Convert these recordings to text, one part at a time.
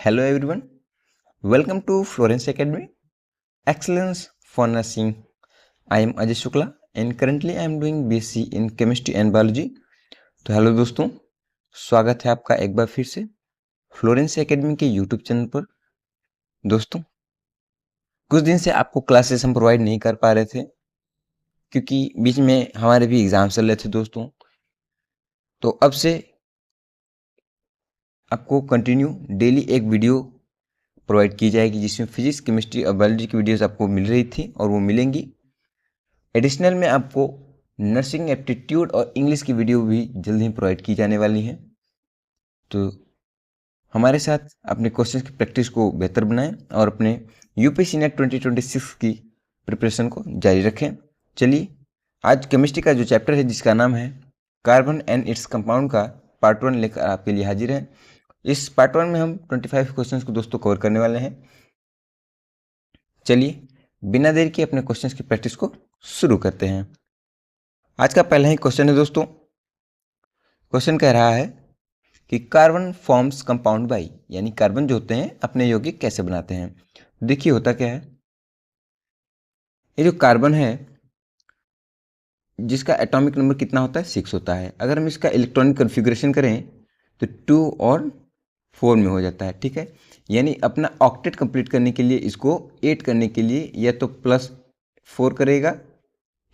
Hello everyone, welcome to Florence Academy, Excellence for Nursing. I am Ajay Shukla and currently I am doing BSc in Chemistry and Biology. तो hello दोस्तों, स्वागत है आपका एक बार फिर से फ्लोरेंस एकेडमी के यूट्यूब चैनल पर। दोस्तों, कुछ दिन से आपको क्लासेस हम प्रोवाइड नहीं कर पा रहे थे क्योंकि बीच में हमारे भी एग्जाम चल रहे थे दोस्तों। तो अब से आपको कंटिन्यू डेली एक वीडियो प्रोवाइड की जाएगी जिसमें फिजिक्स, केमिस्ट्री और बायोलॉजी की वीडियोस आपको मिल रही थी और वो मिलेंगी। एडिशनल में आपको नर्सिंग एप्टीट्यूड और इंग्लिश की वीडियो भी जल्द ही प्रोवाइड की जाने वाली है। तो हमारे साथ अपने क्वेश्चन की प्रैक्टिस को बेहतर बनाएं और अपने यूपीएससी नेट 2026 की प्रिपरेशन को जारी रखें। चलिए, आज केमिस्ट्री का जो चैप्टर है जिसका नाम है कार्बन एंड इट्स कंपाउंड का पार्ट 1 लेकर आपके लिए हाजिर है। इस पार्ट 1 में हम 25 क्वेश्चंस को दोस्तों कवर करने वाले हैं। चलिए, बिना देर के अपने क्वेश्चंस की प्रैक्टिस को शुरू करते हैं। आज का पहला ही क्वेश्चन है दोस्तों। क्वेश्चन कह रहा है कि कार्बन फॉर्म्स कंपाउंड बाई, यानी कार्बन जो होते हैं अपने यौगिक कैसे बनाते हैं। देखिए होता क्या है, ये जो कार्बन है जिसका एटॉमिक नंबर कितना होता है 6 होता है। अगर हम इसका इलेक्ट्रॉनिक कन्फिग्रेशन करें तो 2 और 4 में हो जाता है। ठीक है, यानी अपना ऑक्टेट कंप्लीट करने के लिए इसको 8 करने के लिए या तो +4 करेगा,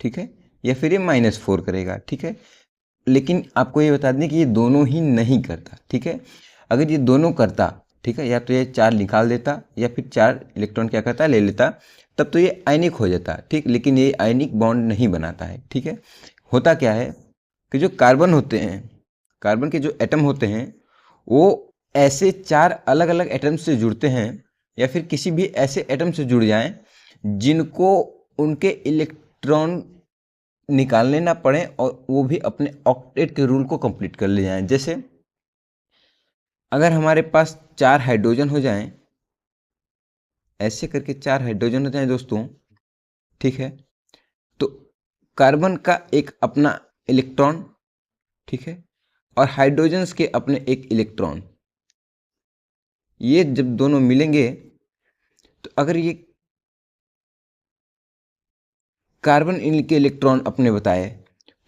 ठीक है, या फिर ये -4 करेगा। ठीक है, लेकिन आपको ये बता दें कि ये दोनों ही नहीं करता। ठीक है, अगर ये दोनों करता, ठीक है, या तो ये 4 निकाल देता या फिर 4 इलेक्ट्रॉन क्या करता ले लेता, तब तो ये आयनिक हो जाता। ठीक, लेकिन ये आयनिक बॉन्ड नहीं बनाता है। ठीक है, होता क्या है कि जो कार्बन होते हैं, कार्बन के जो एटम होते हैं वो ऐसे 4 अलग अलग एटम से जुड़ते हैं या फिर किसी भी ऐसे एटम से जुड़ जाएं जिनको उनके इलेक्ट्रॉन निकालने ना पड़े और वो भी अपने ऑक्टेट के रूल को कंप्लीट कर ले जाएं। जैसे अगर हमारे पास 4 हाइड्रोजन हो जाएं, ऐसे करके 4 हाइड्रोजन हो जाएं दोस्तों, ठीक है, तो कार्बन का एक अपना इलेक्ट्रॉन, ठीक है, और हाइड्रोजन्स के अपने एक इलेक्ट्रॉन, ये जब दोनों मिलेंगे तो अगर ये कार्बन इनके इलेक्ट्रॉन अपने बताए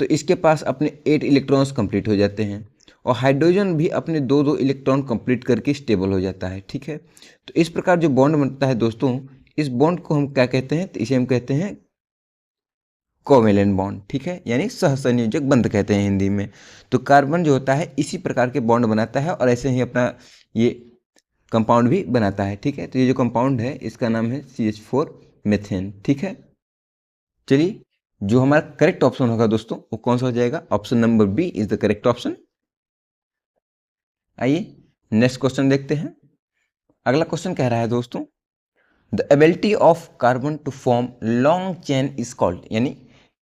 तो इसके पास अपने 8 इलेक्ट्रॉन्स कंप्लीट हो जाते हैं और हाइड्रोजन भी अपने 2-2 इलेक्ट्रॉन कंप्लीट करके स्टेबल हो जाता है। ठीक है, तो इस प्रकार जो बॉन्ड बनता है दोस्तों, इस बॉन्ड को हम क्या कहते हैं, तो इसे हम कहते हैं कोवेलेंट बॉन्ड। ठीक है, यानी सहसंयोजक बंध कहते हैं हिंदी में। तो कार्बन जो होता है इसी प्रकार के बॉन्ड बनाता है और ऐसे ही अपना ये कंपाउंड भी बनाता है। ठीक है, तो ये जो कंपाउंड है इसका नाम है CH4 मीथेन। ठीक है, चलिए, जो हमारा करेक्ट ऑप्शन होगा दोस्तों वो कौन सा हो जाएगा, option number B is the correct option. आइए नेक्स्ट क्वेश्चन देखते हैं। अगला क्वेश्चन कह रहा है दोस्तों, the ability of carbon to form long chain is called, यानी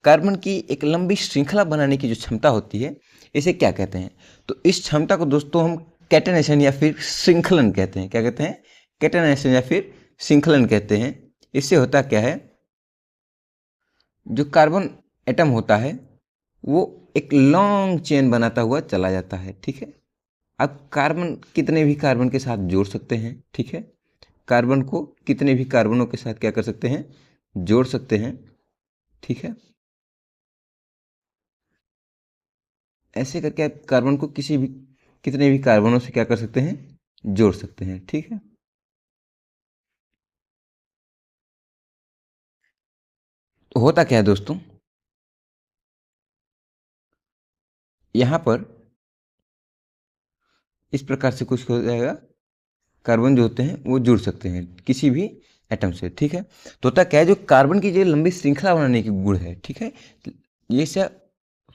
कार्बन की एक लंबी श्रृंखला बनाने की जो क्षमता होती है इसे क्या कहते हैं। तो इस क्षमता को दोस्तों हम कैटेनेशन या फिर श्रृंखलन कहते हैं। क्या कहते हैं, कैटेनेशन या फिर श्रृंखलन कहते हैं। इससे होता क्या है, जो कार्बन एटम होता है वो एक लॉन्ग चेन बनाता हुआ चला जाता है। ठीक है, आप कार्बन कितने भी कार्बन के साथ जोड़ सकते हैं। ठीक है, कार्बन को कितने भी कार्बनों के साथ क्या कर सकते हैं, जोड़ सकते हैं। ठीक है, ऐसे करके आप कार्बन को कितने भी कार्बनों से क्या कर सकते हैं, जोड़ सकते हैं। ठीक है, तो होता क्या है दोस्तों, यहां पर इस प्रकार से कुछ हो जाएगा, कार्बन जो होते हैं वो जुड़ सकते हैं किसी भी एटम से। ठीक है, तो होता क्या है, जो कार्बन की जो लंबी श्रृंखला बनाने की गुण है, ठीक है, ये से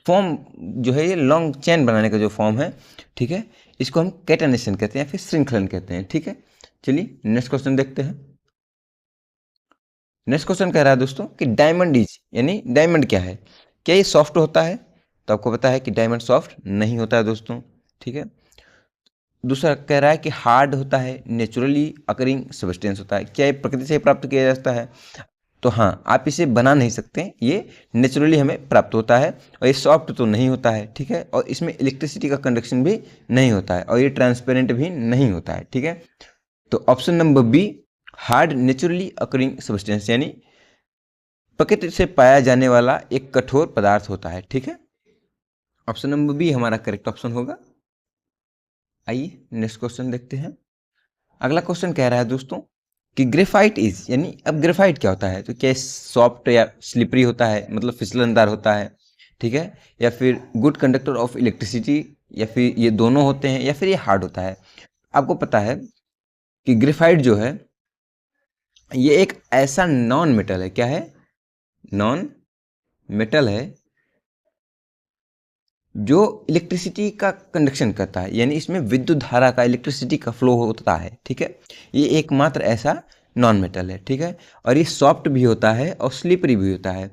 फॉर्म जो है, ये लॉन्ग चेन बनाने का जो फॉर्म है, ठीक है, इसको हम कैटेनेशन कहते हैं या फिर श्रृंखलन कहते हैं। ठीक है, चलिए नेक्स्ट क्वेश्चन देखते हैं। नेक्स्ट क्वेश्चन कह रहा है दोस्तों कि डायमंड इज, यानी डायमंड क्या है, क्या ये सॉफ्ट होता है। तो आपको पता है कि डायमंड सॉफ्ट नहीं होता है दोस्तों। ठीक है, दूसरा कह रहा है कि हार्ड होता है, नेचुरली अकरिंग सब्सटेंस होता है, क्या ये प्रकृति से प्राप्त किया जाता है। तो हाँ, आप इसे बना नहीं सकते, ये नेचुरली हमें प्राप्त होता है और ये सॉफ्ट तो नहीं होता है। ठीक है, और इसमें इलेक्ट्रिसिटी का कंडक्शन भी नहीं होता है और ये ट्रांसपेरेंट भी नहीं होता है। ठीक है, तो option number B hard naturally occurring substance, यानी प्रकृति से पाया जाने वाला एक कठोर पदार्थ होता है। ठीक है, ऑप्शन नंबर बी हमारा करेक्ट ऑप्शन होगा। आइए नेक्स्ट क्वेश्चन देखते हैं। अगला क्वेश्चन कह रहा है दोस्तों कि ग्रेफाइट इज, यानी अब ग्रेफाइट क्या होता है, तो क्या सॉफ्ट या स्लिपरी होता है, मतलब फिसलनदार होता है, ठीक है, या फिर गुड कंडक्टर ऑफ इलेक्ट्रिसिटी, या फिर ये दोनों होते हैं, या फिर ये हार्ड होता है। आपको पता है कि ग्रेफाइट जो है ये एक ऐसा नॉन मेटल है, क्या है, नॉन मेटल है, जो इलेक्ट्रिसिटी का कंडक्शन करता है, यानी इसमें विद्युत धारा का, इलेक्ट्रिसिटी का फ्लो होता है। ठीक है, ये एकमात्र ऐसा नॉन मेटल है। ठीक है, और ये सॉफ्ट भी होता है और स्लिपरी भी होता है।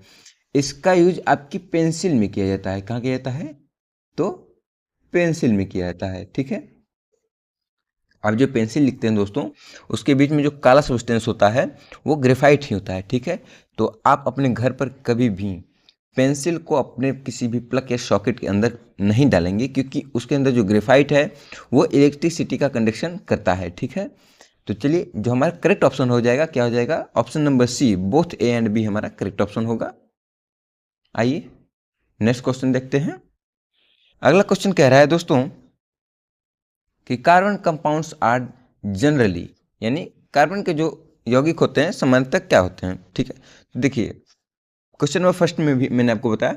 इसका यूज आपकी पेंसिल में किया जाता है। कहाँ किया जाता है, तो पेंसिल में किया जाता है। ठीक है, आप जो पेंसिल लिखते हैं दोस्तों, उसके बीच में जो काला सब्सटेंस होता है वो ग्रेफाइट ही होता है। ठीक है, तो आप अपने घर पर कभी भी पेंसिल को अपने किसी भी प्लग या सॉकेट के अंदर नहीं डालेंगे, क्योंकि उसके अंदर जो ग्रेफाइट है वो इलेक्ट्रिसिटी का कंडक्शन करता है। ठीक है, तो चलिए जो हमारा करेक्ट ऑप्शन हो जाएगा, क्या हो जाएगा, option number C, both A and B हमारा करेक्ट ऑप्शन होगा। आइए नेक्स्ट क्वेश्चन देखते हैं। अगला क्वेश्चन कह रहा है दोस्तों कि कार्बन कंपाउंड्स आर जनरली, यानी कार्बन के जो यौगिक होते हैं सामान्यतः क्या होते हैं। ठीक है, तो देखिए क्वेश्चन नंबर फर्स्ट में भी मैंने आपको बताया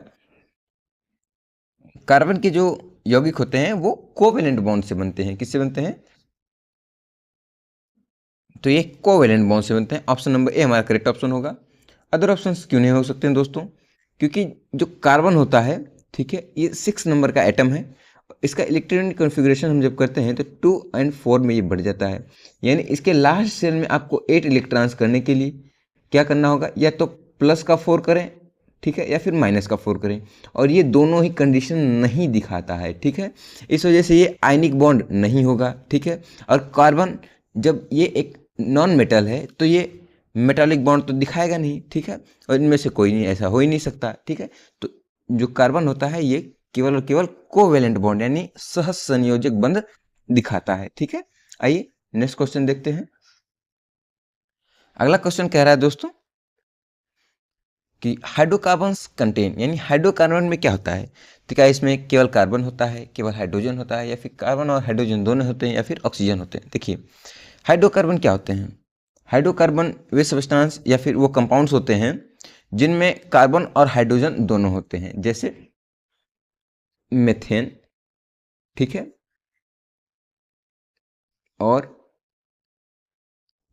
कार्बन के जो यौगिक होते हैं वो कोवेलेंट बॉन्ड से बनते हैं। किससे बनते हैं, तो ये कोवेलेंट बॉन्ड से बनते हैं। ऑप्शन नंबर ए हमारा करेक्ट ऑप्शन होगा। अदर ऑप्शंस क्यों नहीं हो सकते हैं दोस्तों, क्योंकि जो कार्बन होता है, ठीक है, ये 6 नंबर का एटम है। इसका इलेक्ट्रॉनिक कॉन्फ़िगरेशन हम जब करते हैं तो 2 और 4 में ये बढ़ जाता है, यानी इसके लास्ट सेल में आपको 8 इलेक्ट्रॉन्स करने के लिए क्या करना होगा, या तो प्लस का 4 करें, ठीक है, या फिर माइनस का 4 करें, और ये दोनों ही कंडीशन नहीं दिखाता है। ठीक है, इस वजह से ये आयनिक बॉन्ड नहीं होगा। ठीक है, और कार्बन जब ये एक नॉन मेटल है तो ये मेटालिक बॉन्ड तो दिखाएगा नहीं। ठीक है, और इनमें से कोई नहीं, ऐसा हो ही नहीं सकता। ठीक है, तो जो कार्बन होता है ये केवल और केवल कोवेलेंट बॉन्ड, यानी सह संयोजक बंध दिखाता है। ठीक है, आइए नेक्स्ट क्वेश्चन देखते हैं। अगला क्वेश्चन कह रहा है दोस्तों कि हाइड्रोकार्बन्स कंटेन, यानी हाइड्रोकार्बन में क्या होता है, तो क्या इसमें केवल कार्बन होता है, केवल हाइड्रोजन होता है, या फिर कार्बन और हाइड्रोजन दोनों होते हैं, या फिर ऑक्सीजन होते हैं। देखिए हाइड्रोकार्बन क्या होते हैं, हाइड्रोकार्बन वे सब्सटेंस या फिर वो कंपाउंड्स होते हैं जिनमें कार्बन और हाइड्रोजन दोनों होते हैं, जैसे मेथेन, ठीक है, और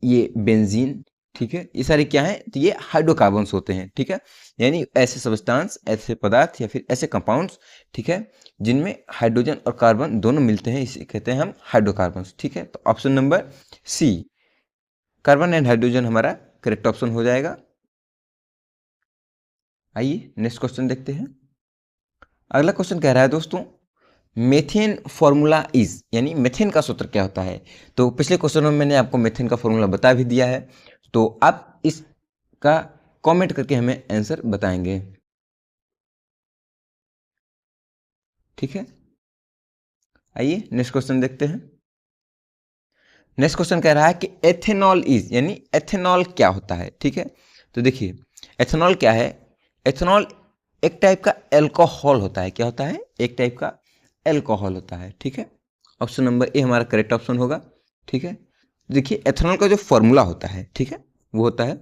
ये बेंजीन। ठीक है, ये सारे क्या हैं, तो ये हाइड्रोकार्बन्स होते हैं। ठीक है, यानी ऐसे सब्सटेंस, ऐसे पदार्थ या फिर ऐसे कंपाउंड्स, ठीक है, जिनमें हाइड्रोजन और कार्बन दोनों मिलते हैं, इसे कहते हैं हम हाइड्रोकार्बन्स। ठीक है, तो option number C, carbon and hydrogen हमारा करेक्ट ऑप्शन हो जाएगा। आइए नेक्स्ट क्वेश्चन देखते हैं। अगला क्वेश्चन कह रहा है दोस्तों मेथेन फॉर्मूला इज, यानी मेथेन का सूत्र क्या होता है। तो पिछले क्वेश्चन में मैंने आपको मेथेन का फॉर्मूला बता भी दिया है, तो आप इसका कमेंट करके हमें आंसर बताएंगे। ठीक है, आइए नेक्स्ट क्वेश्चन देखते हैं। नेक्स्ट क्वेश्चन कह रहा है कि एथेनॉल इज, यानी एथेनॉल क्या होता है। ठीक है, तो देखिए एथेनॉल क्या है, एथेनॉल एक टाइप का एल्कोहल होता है। क्या होता है, एक टाइप का एल्कोहल होता है। ठीक है, ऑप्शन नंबर ए हमारा करेक्ट ऑप्शन होगा। ठीक है, देखिए एथेनॉल का जो फॉर्मूला होता है, ठीक है, वो होता है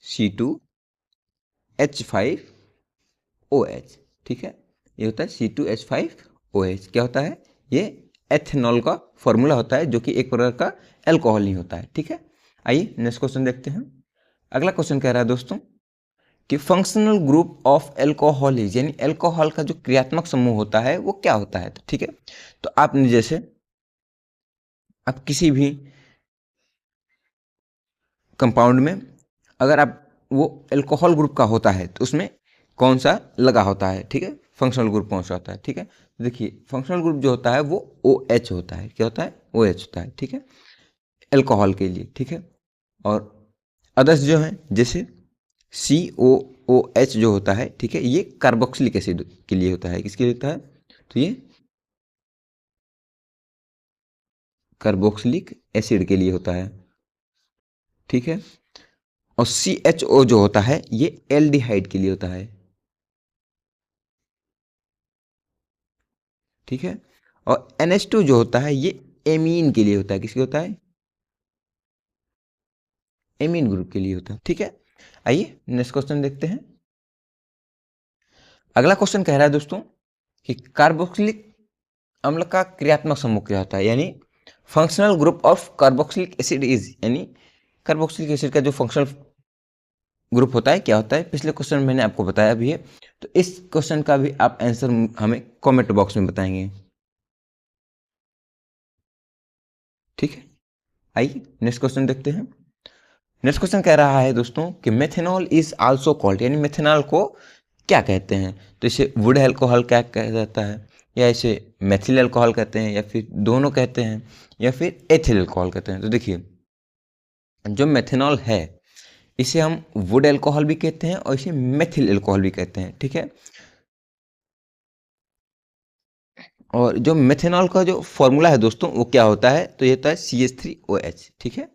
C2H5OH। ठीक है, ये होता है C2H5OH। क्या होता है, ये एथेनॉल का फॉर्मूला होता है, जो कि एक प्रकार का एल्कोहल नहीं होता है। ठीक है, आइए नेक्स्ट क्वेश्चन देखते हैं। अगला क्वेश्चन कह रहा है दोस्तों कि functional group of alcohol is, यानी एल्कोहल का जो क्रियात्मक समूह होता है वो क्या होता है। तो ठीक है, तो आपने जैसे आप किसी भी कंपाउंड में अगर आप वो एल्कोहल ग्रुप का होता है तो उसमें कौन सा लगा होता है, ठीक है, फंक्शनल ग्रुप कौन सा होता है। ठीक है, तो देखिए फंक्शनल ग्रुप जो होता है वो OH होता है। क्या होता है, OH होता है। ठीक है, एल्कोहल के लिए। ठीक है, और अदर्स जो हैं जैसे COOH जो होता है, ठीक है, ये कार्बोक्सिलिक एसिड के लिए होता है। किसके लिए होता है, तो ये कार्बोक्सिलिक एसिड के लिए होता है, ठीक है। और CHO जो होता है ये एल्डिहाइड के लिए होता है, ठीक है। और NH2 जो होता है ये एमीन के लिए होता है, किसके होता है, एमीन ग्रुप के लिए होता है, ठीक है। आइए नेक्स्ट क्वेश्चन देखते हैं। अगला क्वेश्चन कह रहा है दोस्तों कि कार्बोक्सिलिक अम्ल का क्रियात्मक समूह क्या होता है, यानी functional group of carboxylic acid is, यानी कार्बोक्सिलिक एसिड का जो फंक्शनल ग्रुप होता है क्या होता है। पिछले क्वेश्चन में मैंने आपको बताया भी है, तो इस क्वेश्चन का भी आप आंसर हमें कमेंट बॉक्स में बताएंगे, ठीक है। आइए नेक्स्ट क्वेश्चन देखते हैं। नेक्स्ट क्वेश्चन कह रहा है दोस्तों कि मेथेनॉल इज आल्सो कॉल्ड, यानी मेथेनॉल को क्या कहते हैं। तो इसे वुड अल्कोहल क्या कहा जाता है, या इसे मेथिल अल्कोहल कहते हैं, या फिर दोनों कहते हैं, या फिर एथिल अल्कोहल कहते हैं। तो देखिए जो मेथेनॉल है इसे हम वुड अल्कोहल भी कहते हैं और इसे मेथिल अल्कोहल भी कहते हैं, ठीक है। और जो मेथेनॉल का जो फॉर्मूला है दोस्तों वो क्या होता है, तो ये होता है CH3OH, ठीक है।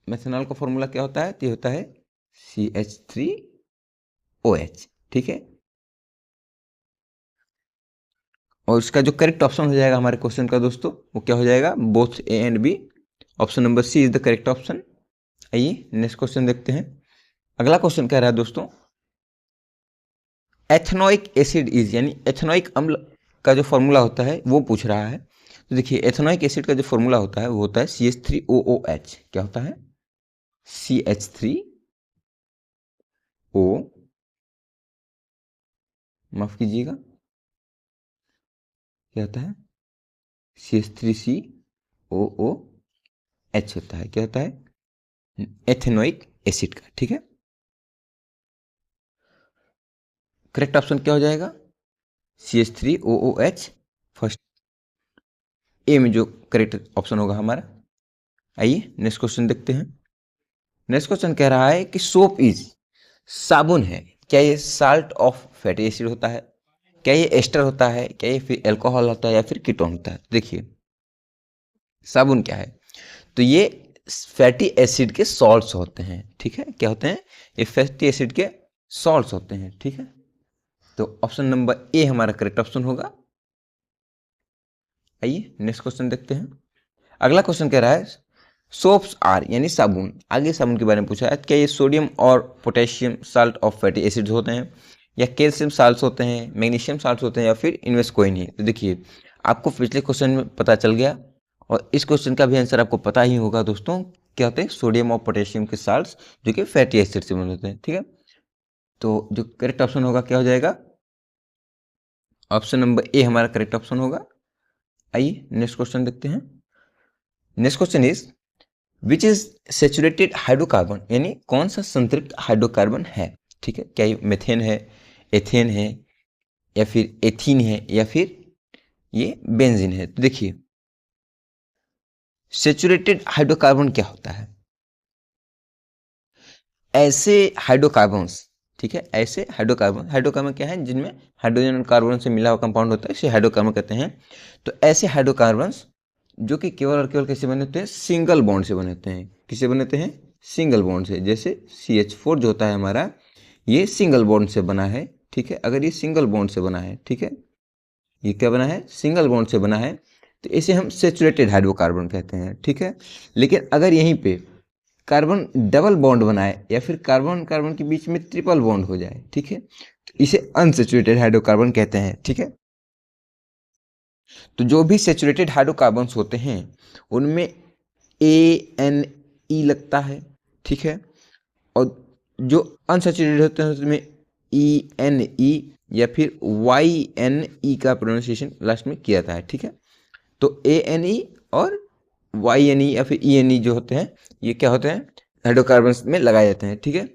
मेथेनॉल का फॉर्मूला क्या होता है, तो ये होता है CH3OH, ठीक है। और इसका जो करेक्ट ऑप्शन हो जाएगा हमारे क्वेश्चन का दोस्तों वो क्या हो जाएगा, both A and B। Option number C is the correct option. आइए नेक्स्ट क्वेश्चन देखते हैं। अगला क्वेश्चन कह रहा है दोस्तों एथेनोइक एसिड इज, यानी एथेनोइक अम्ल का जो फॉर्मूला होता है वो पूछ रहा है। तो देखिए एथेनोइक एसिड का जो फॉर्मूला होता है वो होता है CH3OOH, क्या होता है, CH3O, माफ कीजिएगा क्या होता है, CH3COOH होता है, क्या होता है, एथेनोइक एसिड का, ठीक है। करेक्ट ऑप्शन क्या हो जाएगा, CH3OOH फर्स्ट, ए में जो करेक्ट ऑप्शन होगा हमारा। आइए नेक्स्ट क्वेश्चन देखते हैं। नेक्स्ट क्वेश्चन कह रहा है कि सोप इज, साबुन है, क्या ये साल्ट ऑफ फैटी एसिड होता है, क्या ये एस्टर होता है, क्या ये फिर एल्कोहल होता है, या फिर कीटोन होता है। देखिए साबुन क्या है, तो ये फैटी एसिड के सॉल्ट्स होते हैं, ठीक है। क्या होते हैं, ये फैटी एसिड के सॉल्ट्स होते हैं, ठीक है। तो ऑप्शन नंबर ए हमारा करेक्ट ऑप्शन होगा। आइए नेक्स्ट क्वेश्चन देखते हैं। अगला क्वेश्चन कह रहा है सोप्स आर, यानी साबुन, आगे साबुन के बारे में पूछा है, क्या ये सोडियम और potassium salt of fatty acids होते हैं, या कैल्शियम साल्ट्स होते हैं, मैग्नीशियम साल्ट्स होते हैं, या फिर इनमें से कोई नहीं। तो देखिए आपको पिछले क्वेश्चन में पता चल गया और इस क्वेश्चन का भी आंसर आपको पता ही होगा दोस्तों, क्या होते हैं, सोडियम और पोटेशियम के साल्ट्स जो कि फैटी एसिड से बने होते हैं, ठीक है। तो जो करेक्ट ऑप्शन होगा क्या हो जाएगा, ऑप्शन नंबर ए हमारा करेक्ट ऑप्शन होगा। आइए नेक्स्ट क्वेश्चन देखते हैं। Next question is which is saturated hydrocarbon, यानी कौन सा संतृप्त हाइड्रोकार्बन है, ठीक है। क्या ये मेथेन है, एथेन है, या फिर एथीन है, या फिर ये बेंजीन है। तो देखिए सेचुरेटेड हाइड्रोकार्बन क्या होता है, ऐसे हाइड्रोकार्बन्स, ठीक है, ऐसे हाइड्रोकार्बन, हाइड्रोकार्बन क्या है, जिनमें हाइड्रोजन और कार्बन से मिला हुआ कंपाउंड होता है, इसे हाइड्रोकार्बन कहते हैं। तो ऐसे हाइड्रोकार्बन्स जो कि केवल और केवल कैसे बने होते हैं, सिंगल बॉन्ड से बने होते हैं। किससे बने होते हैं, सिंगल बॉन्ड से। जैसे CH4 जो होता है हमारा ये सिंगल बॉन्ड से बना है, ठीक है। अगर ये सिंगल बॉन्ड से बना है, ठीक है, ये क्या बना है, सिंगल बॉन्ड से बना है, तो इसे हम सेचुरेटेड हाइड्रोकार्बन कहते हैं, ठीक है। लेकिन अगर यहीं पे कार्बन डबल बॉन्ड बनाए या फिर कार्बन कार्बन के बीच में ट्रिपल बॉन्ड हो जाए, ठीक है, तो इसे अनसेचुरेटेड हाइड्रोकार्बन कहते हैं, ठीक है। तो जो भी सेचुरेटेड हाइड्रोकार्बन्स होते हैं उनमें ANE लगता है, ठीक है। और जो अनसेचुरेटेड होते हैं उसमें ENE या फिर YNE का प्रोनाउंसिएशन लास्ट में किया जाता है, ठीक है। तो ANE और YNE या फिर ENE जो होते हैं ये क्या होते हैं, हाइड्रोकार्बन्स में लगाए जाते हैं, ठीक है।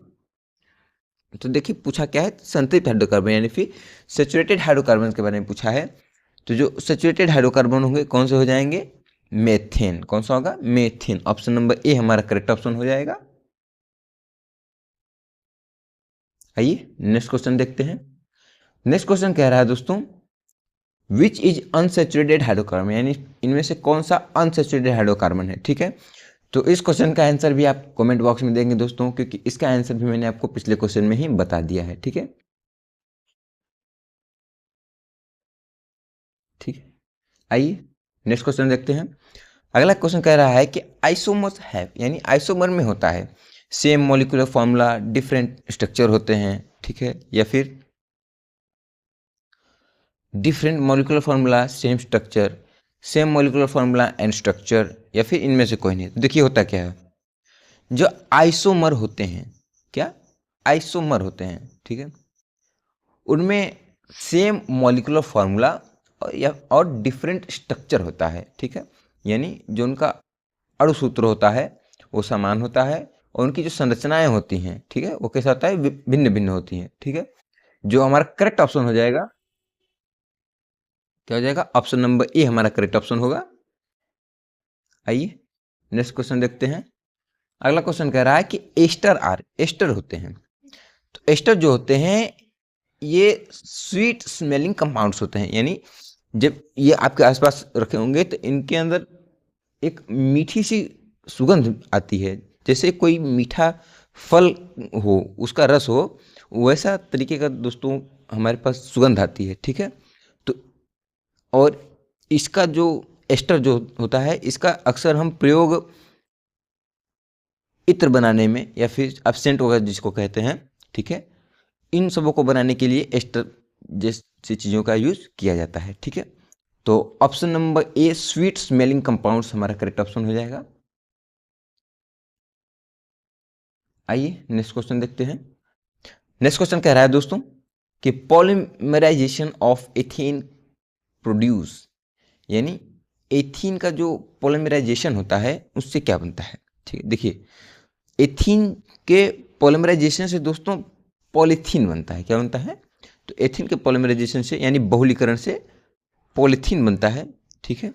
तो देखिए पूछा क्या है, संतृप्त हाइड्रोकार्बन यानी फिर सेचुरेटेड हाइड्रोकार्बन के बारे में पूछा है। तो जो सेचुरेटेड हाइड्रोकार्बन होंगे कौन से हो जाएंगे, मेथेन। कौन सा होगा, मेथेन। ऑप्शन नंबर ए हमारा करेक्ट ऑप्शन हो जाएगा। आइए नेक्स्ट क्वेश्चन देखते हैं। नेक्स्ट क्वेश्चन कह रहा है दोस्तों विच इज अनसेचुरेटेड हाइड्रोकार्बन, यानी इनमें से कौन सा अनसेचुरेटेड हाइड्रोकार्बन है, ठीक है। तो इस क्वेश्चन का आंसर भी आप कमेंट बॉक्स में देंगे दोस्तों, क्योंकि इसका आंसर भी मैंने आपको पिछले क्वेश्चन में ही बता दिया है, ठीक है। ठीक है, आइए नेक्स्ट क्वेश्चन देखते हैं। अगला क्वेश्चन कह रहा है कि आइसोमर्स हैव, यानी आइसोमर में होता है same molecular formula different structure होते हैं, ठीक है, या फिर different molecular formula same structure, same molecular formula and structure, या फिर इनमें से कोई नहीं। तो देखिए होता क्या है, जो आइसोमर होते हैं, क्या आइसोमर होते हैं, ठीक है, उनमें सेम मॉलिक्यूलर फॉर्मूला और डिफरेंट स्ट्रक्चर होता है, ठीक है, यानी जो उनका अणुसूत्र होता है वो समान होता है, और उनकी जो संरचनाएं होती हैं, ठीक है, वो कैसा होता है, भिन्न भिन्न होती हैं, ठीक है। जो हमारा करेक्ट ऑप्शन हो जाएगा, क्या हो जाएगा, ऑप्शन नंबर ए हमारा करेक्ट ऑप्शन होगा। आइए नेक्स्ट क्वेश्चन देखते हैं। अगला क्वेश्चन कह रहा है कि एस्टर होते हैं। तो एस्टर जो होते हैं ये स्वीट स्मेलिंग कंपाउंड्स होते हैं, यानी जब ये आपके आसपास रखे होंगे तो इनके अंदर एक मीठी सी सुगंध आती है, जैसे कोई मीठा फल हो, उसका रस हो, वैसा तरीके का दोस्तों हमारे पास सुगंध आती है, ठीक है। तो और इसका जो एस्टर जो होता है, इसका अक्सर हम प्रयोग इत्र बनाने में या फिर एब्सेंट वगैरह जिसको कहते हैं, ठीक है, इन सबों को बनाने के लिए एस्टर जैसी चीज़ों का यूज किया जाता है, ठीक है। तो ऑप्शन नंबर ए स्वीट स्मेलिंग कंपाउंड्स हमारा करेक्ट ऑप्शन हो जाएगा। आइए नेक्स्ट क्वेश्चन देखते हैं। नेक्स्ट क्वेश्चन कह रहा है दोस्तों कि पॉलीमराइजेशन ऑफ एथीन प्रोड्यूस, यानी एथीन का जो पॉलीमराइजेशन होता है उससे क्या बनता है, ठीक है। देखिए एथीन के पॉलीमराइजेशन से दोस्तों पॉलीथीन बनता है, क्या बनता है, तो एथीन के पॉलीमराइजेशन से यानी बहुलीकरण से पॉलीथीन बनता है, ठीक है,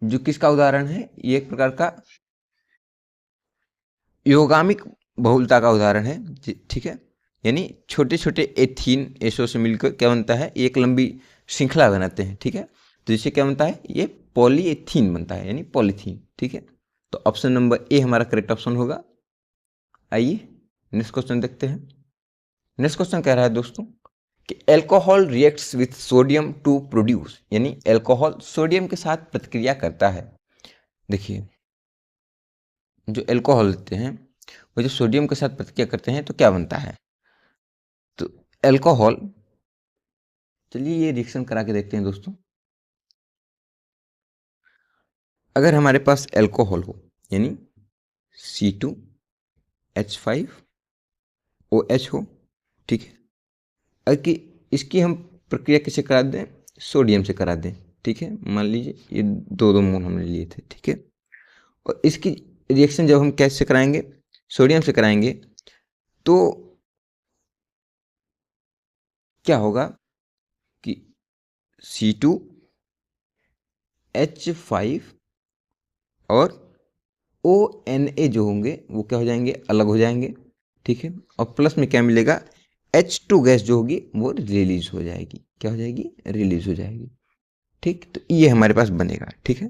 जो किसका उदाहरण है, ये एक प्रकार का योगामिक बहुलता का उदाहरण है, ठीक है, यानी छोटे छोटे एथीन एसो से मिलकर क्या बनता है, एक लंबी श्रृंखला बनाते हैं, ठीक है, तो इससे क्या बनता है, ये पॉलीएथीन बनता है, यानी पॉलीथीन, ठीक है। तो ऑप्शन नंबर ए हमारा करेक्ट ऑप्शन होगा। आइए नेक्स्ट क्वेश्चन देखते हैं। नेक्स्ट क्वेश्चन कह रहा है दोस्तों कि alcohol reacts with sodium to produce, यानी अल्कोहल सोडियम के साथ प्रतिक्रिया करता है। देखिए जो अल्कोहल होते हैं वो जो सोडियम के साथ प्रतिक्रिया करते हैं तो क्या बनता है, तो अल्कोहल, चलिए ये रिएक्शन करा के देखते हैं दोस्तों। अगर हमारे पास अल्कोहल हो यानी C2H5OH हो, ठीक है, अगर कि इसकी हम प्रक्रिया कैसे करा दें, सोडियम से करा दें, ठीक है, मान लीजिए ये दो दो मोल हमने लिए थे, ठीक है, और इसकी रिएक्शन जब हम कैसे कराएंगे, सोडियम से कराएंगे, तो क्या होगा कि C2H5 और ONA जो होंगे वो क्या हो जाएंगे, अलग हो जाएंगे, ठीक है, और प्लस में क्या मिलेगा, H2 गैस जो होगी वो रिलीज हो जाएगी, क्या हो जाएगी, रिलीज हो जाएगी, ठीक। तो ये हमारे पास बनेगा, ठीक है।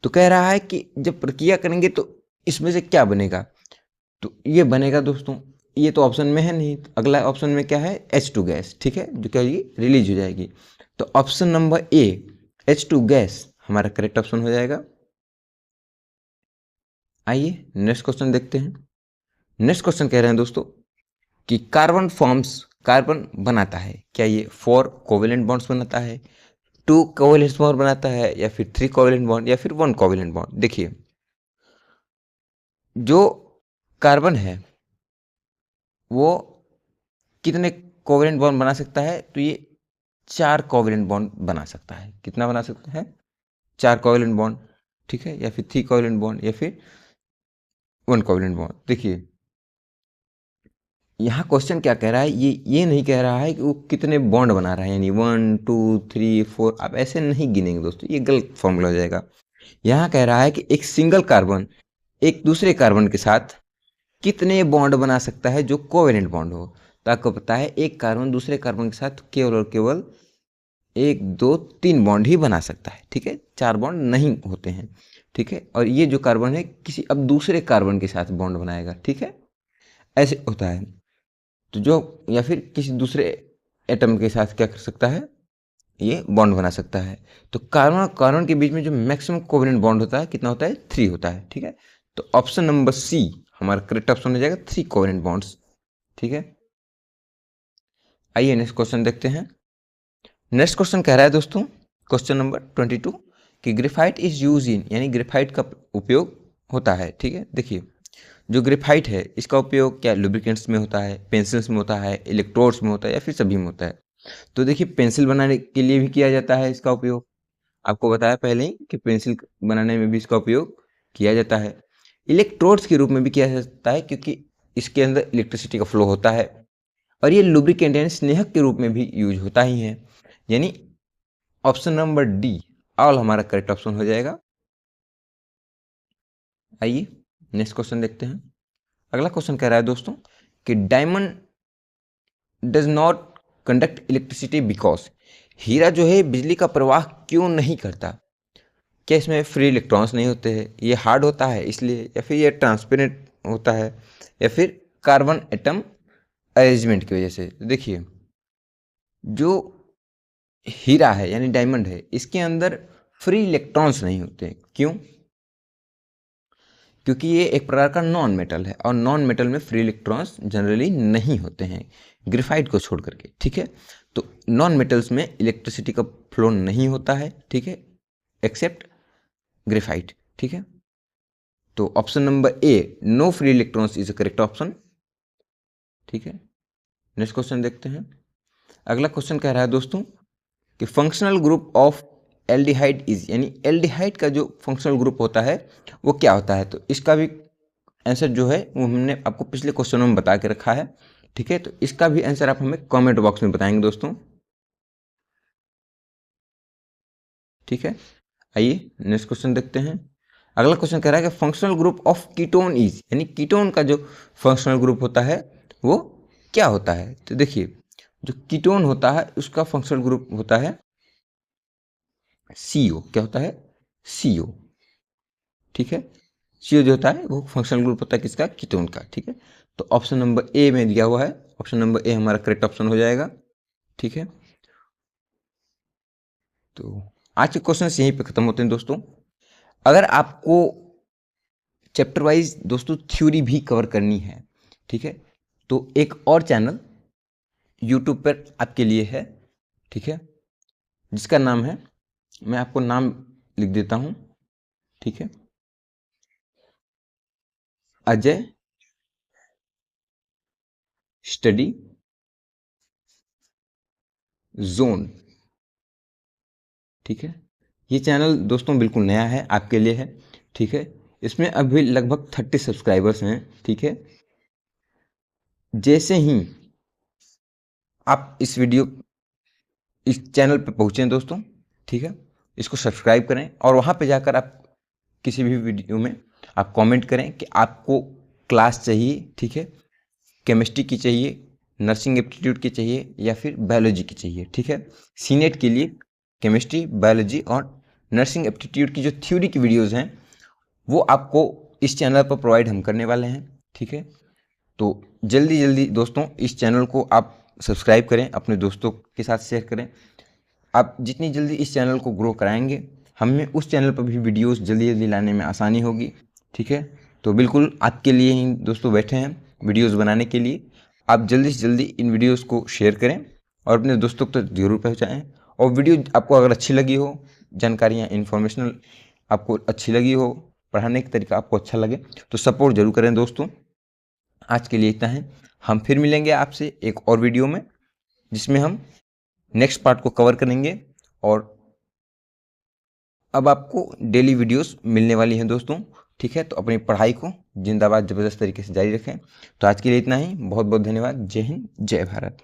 तो कह रहा है कि जब प्रक्रिया करेंगे तो इसमें से क्या बनेगा, तो ये बनेगा दोस्तों, ये तो ऑप्शन में है नहीं, तो अगला ऑप्शन में क्या है, H2 गैस, ठीक है, जो क्या होगी, रिलीज हो जाएगी। तो ऑप्शन नंबर ए H2 गैस हमारा करेक्ट ऑप्शन हो जाएगा। आइए नेक्स्ट क्वेश्चन देखते हैं। नेक्स्ट क्वेश्चन कह रहे हैं दोस्तों कि कार्बन बनाता है, क्या ये 4 कोवेलेंट बॉन्ड्स बनाता है, 2 कोवेलेंट बॉन्ड बनाता है, या फिर 3 कोवेलेंट बॉन्ड, या फिर 1 कोवेलेंट बॉन्ड। देखिए जो कार्बन है वो कितने कोवेलेंट बॉन्ड बना सकता है, तो ये 4 कोवेलेंट बॉन्ड बना सकता है। कितना बना सकता है, 4 कोवेलेंट बॉन्ड, ठीक है, या फिर 3 कोवेलेंट बॉन्ड, या फिर 1 कोवेलेंट बॉन्ड। देखिए यहाँ क्वेश्चन क्या कह रहा है, ये नहीं कह रहा है कि वो कितने बॉन्ड बना रहा है, यानी 1 2 3 4, आप ऐसे नहीं गिनेंगे दोस्तों, ये गलत फॉर्मूला हो जाएगा। यहाँ कह रहा है कि एक सिंगल कार्बन एक दूसरे कार्बन के साथ कितने बॉन्ड बना सकता है जो कोवेलेंट बॉन्ड हो। तो आपको पता है एक कार्बन दूसरे कार्बन के साथ केवल और केवल 1 2 3 बॉन्ड ही बना सकता है, ठीक है, 4 बॉन्ड नहीं होते हैं, ठीक है। और ये जो कार्बन है किसी अब दूसरे कार्बन के साथ बॉन्ड बनाएगा, ठीक है, ऐसे होता है। तो जो या फिर किसी दूसरे एटम के साथ क्या कर सकता है, ये बॉन्ड बना सकता है। तो कार्बन और कार्बन के बीच में जो मैक्सिमम कोवेलेंट बॉन्ड होता है कितना होता है, 3 होता है, ठीक है। तो ऑप्शन नंबर सी हमारा करेक्ट ऑप्शन हो जाएगा, 3 कोवेलेंट बॉन्ड्स, ठीक है। आइए नेक्स्ट क्वेश्चन देखते हैं। नेक्स्ट क्वेश्चन कह रहा है दोस्तों, क्वेश्चन नंबर 22 कि ग्रेफाइट इज यूज इन, यानी ग्रेफाइट का उपयोग होता है, ठीक है। देखिए जो ग्रेफाइट है इसका उपयोग क्या लुब्रिकेंट्स में होता है, पेंसिल्स में होता है, इलेक्ट्रोड्स में होता है, या फिर सभी में होता है। तो देखिए पेंसिल बनाने के लिए भी किया जाता है इसका उपयोग, आपको बताया पहले ही कि पेंसिल बनाने में भी इसका उपयोग किया जाता है। इलेक्ट्रोड्स के रूप में भी किया जाता है क्योंकि इसके अंदर इलेक्ट्रिसिटी का फ्लो होता है। और ये लुब्रिकेंट यानी स्नेहक के रूप में भी यूज होता ही है, यानी ऑप्शन नंबर डी ऑल हमारा करेक्ट ऑप्शन हो जाएगा। आइए नेक्स्ट क्वेश्चन देखते हैं। अगला क्वेश्चन कह रहा है दोस्तों कि diamond does not conduct electricity because, हीरा जो है बिजली का प्रवाह क्यों नहीं करता। क्या इसमें फ्री इलेक्ट्रॉन्स नहीं होते हैं, ये हार्ड होता है इसलिए, या फिर ये ट्रांसपेरेंट होता है, या फिर कार्बन एटम अरेंजमेंट की वजह से। देखिए जो हीरा है यानी डायमंड है इसके अंदर फ्री इलेक्ट्रॉन्स नहीं होते, क्यों, क्योंकि ये एक प्रकार का नॉन मेटल है और नॉन मेटल में फ्री इलेक्ट्रॉन्स जनरली नहीं होते हैं ग्रेफाइट को छोड़ करके, ठीक है। तो नॉन मेटल्स में इलेक्ट्रिसिटी का फ्लो नहीं होता है, ठीक है, एक्सेप्ट ग्रेफाइट, ठीक है। तो option number A no free electrons is a correct option, ठीक है। नेक्स्ट क्वेश्चन देखते हैं। अगला क्वेश्चन कह रहा है दोस्तों कि functional group of aldehyde is, यानी एल्डिहाइड का जो फंक्शनल ग्रुप होता है वो क्या होता है। तो इसका भी आंसर जो है वो हमने आपको पिछले क्वेश्चनों में बता के रखा है, ठीक है। तो इसका भी आंसर आप हमें कमेंट बॉक्स में बताएंगे दोस्तों, ठीक है। आइए नेक्स्ट क्वेश्चन देखते हैं। अगला क्वेश्चन कह रहा है कि functional group of ketone is, यानी कीटोन का जो फंक्शनल ग्रुप होता है वो क्या होता है। तो देखिए जो कीटोन होता है उसका फंक्शनल ग्रुप होता है CO, क्या होता है CO, ठीक है। CO जो होता है वो फंक्शनल ग्रुप होता है किसका, कीटोन का, ठीक है। तो ऑप्शन नंबर ए में दिया हुआ है, ऑप्शन नंबर ए हमारा करेक्ट ऑप्शन हो जाएगा, ठीक है। तो आज के क्वेश्चन यहीं पे खत्म होते हैं दोस्तों। अगर आपको चैप्टर वाइज दोस्तों थ्योरी भी कवर करनी है, ठीक है, तो एक और चैनल यूट्यूब पर आपके लिए है, ठीक है, जिसका नाम है, मैं आपको नाम लिख देता हूं, ठीक है, अजय स्टडी जोन, ठीक है। ये चैनल दोस्तों बिल्कुल नया है, आपके लिए है, ठीक है। इसमें अभी लगभग 30 सब्सक्राइबर्स हैं, ठीक है। जैसे ही आप इस चैनल पे पहुँचें दोस्तों, ठीक है, इसको सब्सक्राइब करें और वहाँ पे जाकर आप किसी भी वीडियो में आप कमेंट करें कि आपको क्लास चाहिए, ठीक है, केमिस्ट्री की चाहिए, नर्सिंग एप्टीट्यूड की चाहिए, या फिर बायोलॉजी की चाहिए, ठीक है। सीनेट के लिए केमिस्ट्री, बायोलॉजी और नर्सिंग एप्टीट्यूड की जो थ्योरी की वीडियोज़ हैं वो आपको इस चैनल पर प्रोवाइड हम करने वाले हैं, ठीक है। तो जल्दी जल्दी दोस्तों इस चैनल को आप सब्सक्राइब करें, अपने दोस्तों के साथ शेयर करें। आप जितनी जल्दी इस चैनल को ग्रो कराएंगे हमें उस चैनल पर भी वीडियोस जल्दी जल्दी लाने में आसानी होगी, ठीक है। तो बिल्कुल आपके लिए ही दोस्तों बैठे हैं वीडियोस बनाने के लिए। आप जल्दी से जल्दी इन वीडियोस को शेयर करें और अपने दोस्तों तक तो जरूर पहुँचाएँ। और वीडियो आपको अगर अच्छी लगी हो, जानकारियाँ इन्फॉर्मेशनल आपको अच्छी लगी हो, पढ़ाने का तरीका आपको अच्छा लगे तो सपोर्ट जरूर करें दोस्तों। आज के लिए इतना है, हम फिर मिलेंगे आपसे एक और वीडियो में जिसमें हम नेक्स्ट पार्ट को कवर करेंगे। और अब आपको डेली वीडियोस मिलने वाली हैं दोस्तों, ठीक है। तो अपनी पढ़ाई को जिंदाबाद ज़बरदस्त तरीके से जारी रखें। तो आज के लिए इतना ही, बहुत बहुत धन्यवाद। जय हिंद, जय भारत।